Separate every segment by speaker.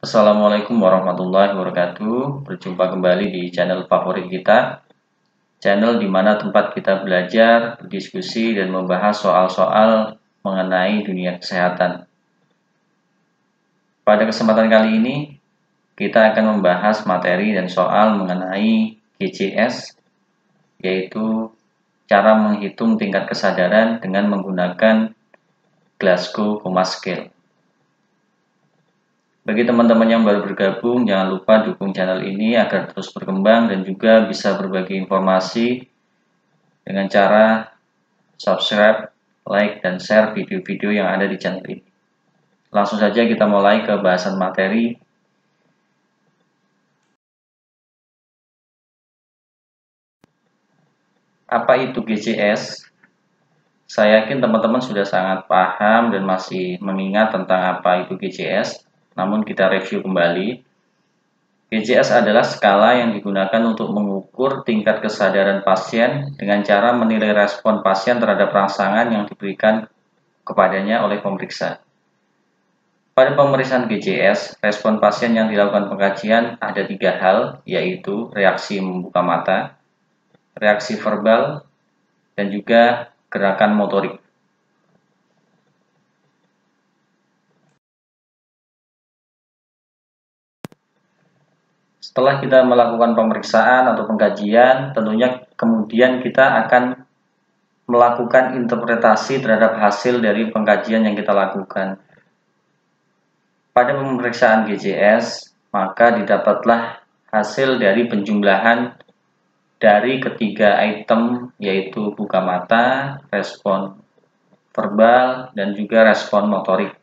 Speaker 1: Assalamualaikum warahmatullahi wabarakatuh. Berjumpa kembali di channel favorit kita, channel di mana tempat kita belajar, berdiskusi, dan membahas soal-soal mengenai dunia kesehatan. Pada kesempatan kali ini, kita akan membahas materi dan soal mengenai GCS, yaitu cara menghitung tingkat kesadaran dengan menggunakan Glasgow Coma Scale. Bagi teman-teman yang baru bergabung, jangan lupa dukung channel ini agar terus berkembang dan juga bisa berbagi informasi dengan cara subscribe, like, dan share video-video yang ada di channel ini. Langsung saja kita mulai ke bahasan materi. Apa itu GCS? Saya yakin teman-teman sudah sangat paham dan masih mengingat tentang apa itu GCS. Namun kita review kembali. GCS adalah skala yang digunakan untuk mengukur tingkat kesadaran pasien dengan cara menilai respon pasien terhadap rangsangan yang diberikan kepadanya oleh pemeriksa. Pada pemeriksaan GCS, respon pasien yang dilakukan pengkajian ada 3 hal, yaitu reaksi membuka mata, reaksi verbal, dan juga gerakan motorik. Setelah kita melakukan pemeriksaan atau pengkajian, tentunya kemudian kita akan melakukan interpretasi terhadap hasil dari pengkajian yang kita lakukan. Pada pemeriksaan GCS, maka didapatlah hasil dari penjumlahan dari ketiga item, yaitu buka mata, respon verbal, dan juga respon motorik.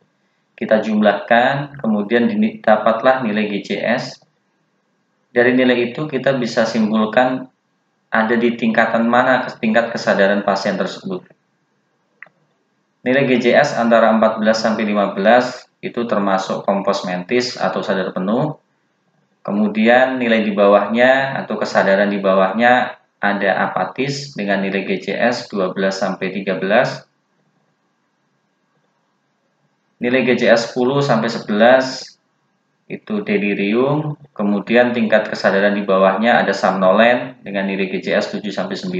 Speaker 1: Kita jumlahkan, kemudian didapatlah nilai GCS. Dari nilai itu kita bisa simpulkan ada di tingkatan mana tingkat kesadaran pasien tersebut. Nilai GCS antara 14-15 itu termasuk kompos mentis atau sadar penuh. Kemudian nilai di bawahnya atau kesadaran di bawahnya ada apatis dengan nilai GCS 12-13. Nilai GCS 10-11 itu delirium. Kemudian tingkat kesadaran di bawahnya ada somnolen dengan nilai GCS 7-9.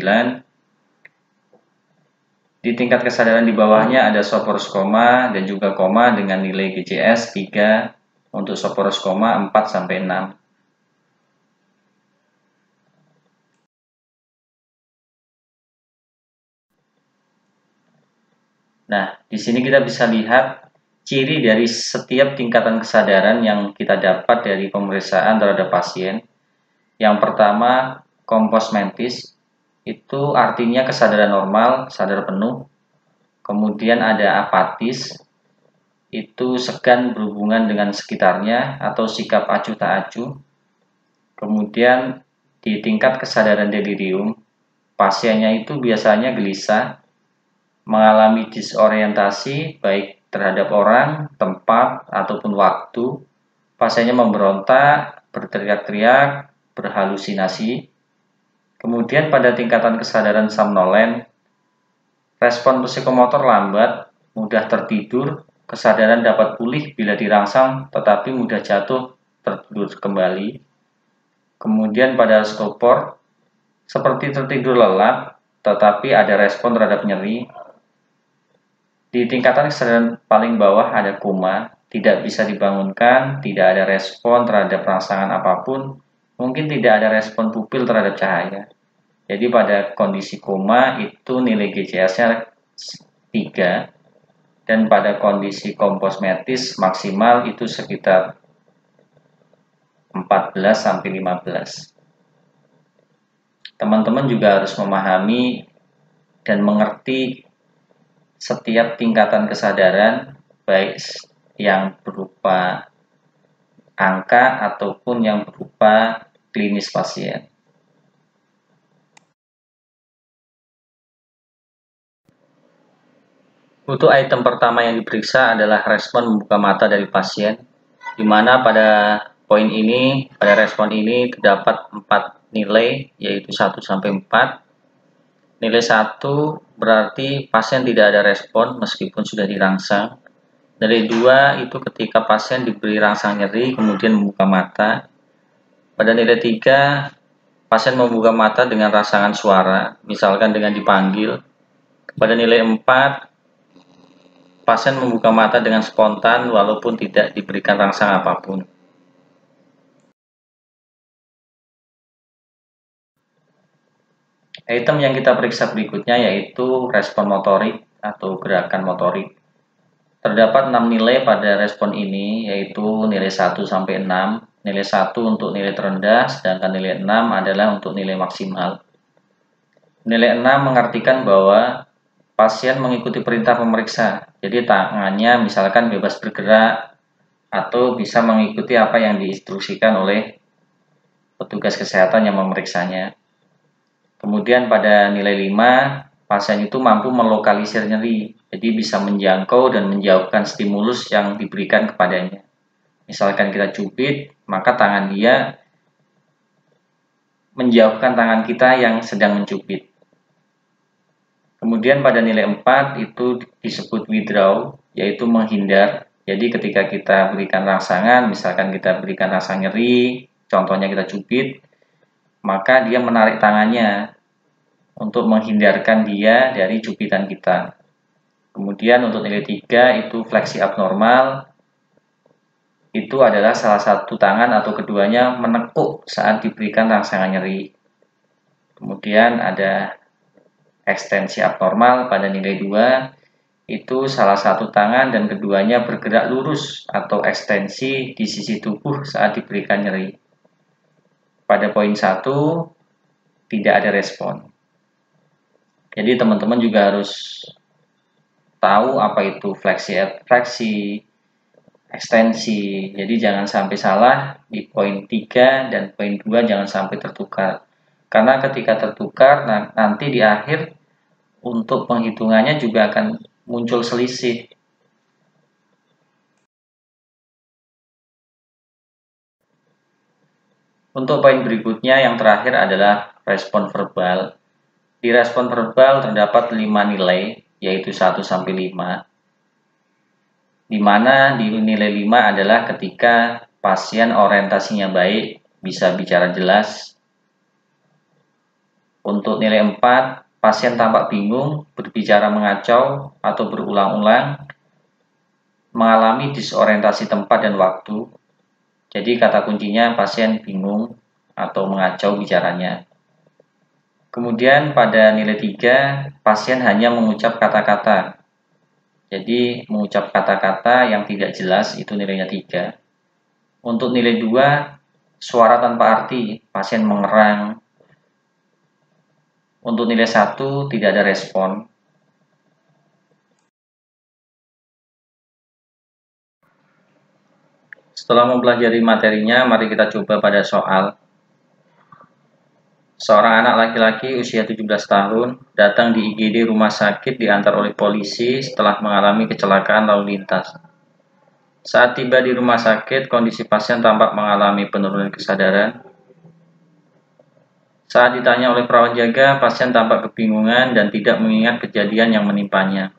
Speaker 1: Di tingkat kesadaran di bawahnya ada Sophorus koma dan juga koma dengan nilai GCS 3, untuk Sophorus koma 4-6. Nah, di sini kita bisa lihat ciri dari setiap tingkatan kesadaran yang kita dapat dari pemeriksaan terhadap pasien. Yang pertama, kompos mentis, itu artinya kesadaran normal, sadar penuh. Kemudian ada apatis, itu segan berhubungan dengan sekitarnya atau sikap acuh tak acuh. Kemudian di tingkat kesadaran delirium, pasiennya itu biasanya gelisah, mengalami disorientasi baik terhadap orang, tempat, ataupun waktu. Pasiennya memberontak, berteriak-teriak, berhalusinasi. Kemudian pada tingkatan kesadaran somnolen, respon psikomotor lambat, mudah tertidur, kesadaran dapat pulih bila dirangsang tetapi mudah jatuh tertidur kembali. Kemudian pada skopor, seperti tertidur lelap tetapi ada respon terhadap nyeri. Di tingkatan kesadaran paling bawah ada koma, tidak bisa dibangunkan, tidak ada respon terhadap rangsangan apapun, mungkin tidak ada respon pupil terhadap cahaya. Jadi pada kondisi koma itu nilai GCS-nya 3, dan pada kondisi kompos mentis maksimal itu sekitar 14-15. Teman-teman juga harus memahami dan mengerti setiap tingkatan kesadaran, baik yang berupa angka ataupun yang berupa klinis pasien. Untuk item pertama yang diperiksa adalah respon membuka mata dari pasien, di mana pada poin ini, pada respon ini terdapat 4 nilai, yaitu 1-4. Nilai 1 berarti pasien tidak ada respon meskipun sudah dirangsang. Nilai 2 itu ketika pasien diberi rangsang nyeri kemudian membuka mata. Pada nilai 3, pasien membuka mata dengan rangsangan suara, misalkan dengan dipanggil. Pada nilai 4, pasien membuka mata dengan spontan walaupun tidak diberikan rangsang apapun. Item yang kita periksa berikutnya yaitu respon motorik atau gerakan motorik. Terdapat 6 nilai pada respon ini, yaitu nilai 1 sampai 6. Nilai 1 untuk nilai terendah, sedangkan nilai 6 adalah untuk nilai maksimal. Nilai 6 mengartikan bahwa pasien mengikuti perintah pemeriksa. Jadi tangannya misalkan bebas bergerak atau bisa mengikuti apa yang diinstruksikan oleh petugas kesehatan yang memeriksanya. Kemudian pada nilai 5, pasien itu mampu melokalisir nyeri, jadi bisa menjangkau dan menjauhkan stimulus yang diberikan kepadanya. Misalkan kita cubit, maka tangan dia menjauhkan tangan kita yang sedang mencubit. Kemudian pada nilai 4 itu disebut withdraw, yaitu menghindar. Jadi ketika kita berikan rangsangan, misalkan kita berikan rangsang nyeri, contohnya kita cubit, maka dia menarik tangannya untuk menghindarkan dia dari cubitan kita. Kemudian untuk nilai 3 itu fleksi abnormal, itu adalah salah satu tangan atau keduanya menekuk saat diberikan rangsangan nyeri. Kemudian ada ekstensi abnormal pada nilai 2, itu salah satu tangan dan keduanya bergerak lurus atau ekstensi di sisi tubuh saat diberikan nyeri. Pada poin 1, tidak ada respon. Jadi teman-teman juga harus tahu apa itu fleksi, ekstensi. Jadi jangan sampai salah di poin 3 dan poin 2 jangan sampai tertukar. Karena ketika tertukar nanti di akhir untuk penghitungannya juga akan muncul selisih. Untuk poin berikutnya yang terakhir adalah respon verbal. Di respon verbal terdapat 5 nilai, yaitu 1 sampai 5. Di mana di nilai 5 adalah ketika pasien orientasinya baik, bisa bicara jelas. Untuk nilai 4, pasien tampak bingung, berbicara mengacau atau berulang-ulang, mengalami disorientasi tempat dan waktu. Jadi kata kuncinya pasien bingung atau mengacau bicaranya. Kemudian pada nilai 3, pasien hanya mengucap kata-kata. Jadi mengucap kata-kata yang tidak jelas itu nilainya 3. Untuk nilai 2, suara tanpa arti, pasien mengerang. Untuk nilai 1, tidak ada respon. Setelah mempelajari materinya, mari kita coba pada soal. Seorang anak laki-laki usia 17 tahun datang di IGD rumah sakit diantar oleh polisi setelah mengalami kecelakaan lalu lintas. Saat tiba di rumah sakit, kondisi pasien tampak mengalami penurunan kesadaran. Saat ditanya oleh perawat jaga, pasien tampak kebingungan dan tidak mengingat kejadian yang menimpanya.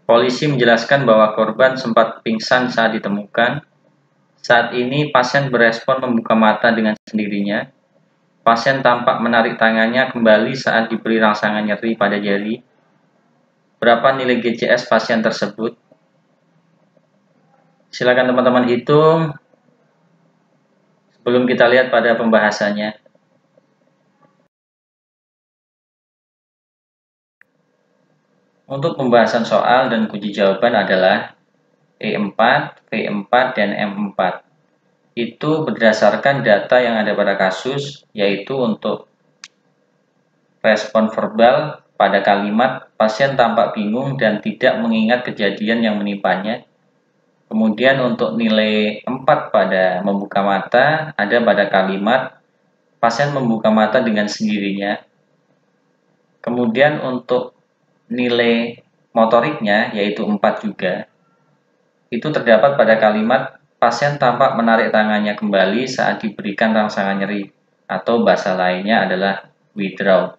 Speaker 1: Polisi menjelaskan bahwa korban sempat pingsan saat ditemukan. Saat ini pasien berespon membuka mata dengan sendirinya. Pasien tampak menarik tangannya kembali saat diberi rangsangan nyeri pada jari. Berapa nilai GCS pasien tersebut? Silakan teman-teman hitung sebelum kita lihat pada pembahasannya. Untuk pembahasan soal dan kunci jawaban adalah E4, V4, dan M4. Itu berdasarkan data yang ada pada kasus, yaitu untuk respon verbal pada kalimat pasien tampak bingung dan tidak mengingat kejadian yang menimpanya. Kemudian untuk nilai 4 pada membuka mata ada pada kalimat pasien membuka mata dengan sendirinya. Kemudian untuk nilai motoriknya yaitu 4 juga. Itu terdapat pada kalimat pasien tampak menarik tangannya kembali saat diberikan rangsangan nyeri, atau bahasa lainnya adalah withdraw.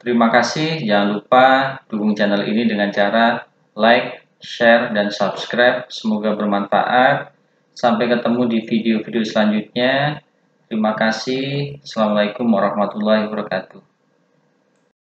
Speaker 1: Terima kasih, jangan lupa dukung channel ini dengan cara like, share, dan subscribe. Semoga bermanfaat. Sampai ketemu di video-video selanjutnya. Terima kasih. Assalamualaikum warahmatullahi wabarakatuh.